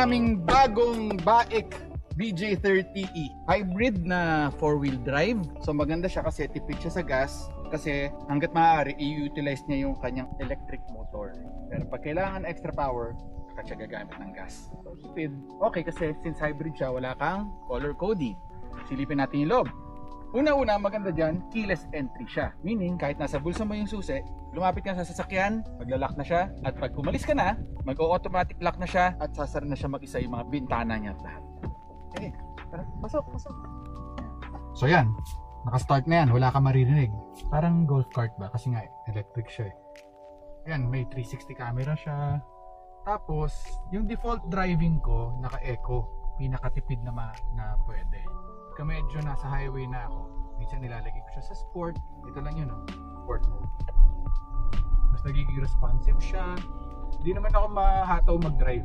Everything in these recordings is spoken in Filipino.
aming bagong BAIC BJ30E. Hybrid na 4-wheel drive. So maganda siya kasi tipid siya sa gas. Kasi hanggat maaari, i-utilize niya yung kanyang electric motor. Pero pag kailangan extra power, saka siya gagamit ng gas. So tipid. Okay kasi since hybrid siya, wala kang color coding. Silipin natin yung loob. Una-una, maganda dyan, keyless entry siya. Meaning, kahit nasa bulsa mo yung susi, lumapit ka sa sasakyan, maglalak na siya, at pag umalis ka na, mag-automatic lock na siya, at sasara na siya mag-isa yung mga bintana niya at lahat. Okay, tara, pasok. So yan, naka-start na yan, wala ka maririnig. Parang golf cart ba? Kasi nga, electric siya eh. Yan, may 360 camera siya. Tapos, yung default driving ko, naka-eco. Pinakatipid na pwede. Kung medyo nasa highway na ako, minsan nilalagay ko siya sa sport. Ito lang yun, sport mode. Mas nagiging responsive siya. Hindi naman ako mahataw mag-drive.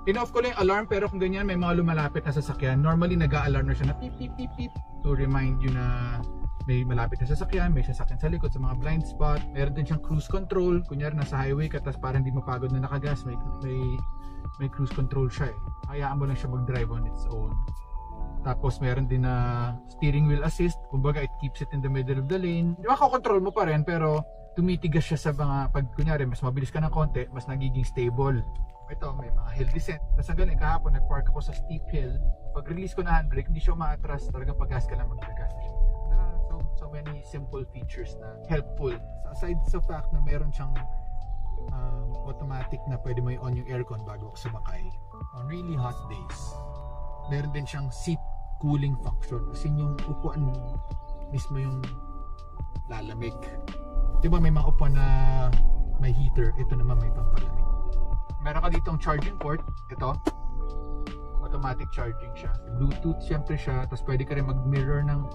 In-off ko lang yung alarm, pero kung ganyan may mga lumalapit na sasakyan, normally nag-a-alarm na siya na beep beep beep beep to remind you na may malapit na sasakyan, may sasakyan sa likod sa mga blind spot. Meron din siyang cruise control. Kunyari nasa highway ka, tapos parang hindi mapagod na nakagas, may cruise control siya eh. Hayaan mo lang siya mag-drive on its own. Tapos meron din na steering wheel assist. Kumbaga it keeps it in the middle of the lane. Di ba control mo pa rin, pero tumitigas siya sa mga, pag kunyari mas mabilis ka ng konti, mas nagiging stable. Ito, may mga hill descent. Tapos ang galing, kahapon nag-park ako sa steep hill. Pag release ko na handbrake, hindi siya ma-atras. Talagang pag-gas ka lang, mag-gas na siya. So many simple features na helpful. So aside sa fact na meron siyang automatic na pwede mo i-on yung aircon bago ako sumakay. On really hot days, meron din siyang seat cooling function. Kasi yung upuan mismo yung lalamig. Diba may mga upuan na may heater, ito naman may pampalamig. Meron ka ditong charging port, ito. Automatic charging siya. Bluetooth syempre siya, tapos pwede ka rin mag-mirror ng,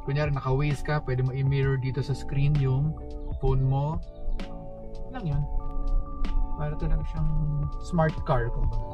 kunyari naka-Waze ka, pwede mo i-mirror dito sa screen yung phone mo. Lang yun. Para talaga siyang smart car kumbaga.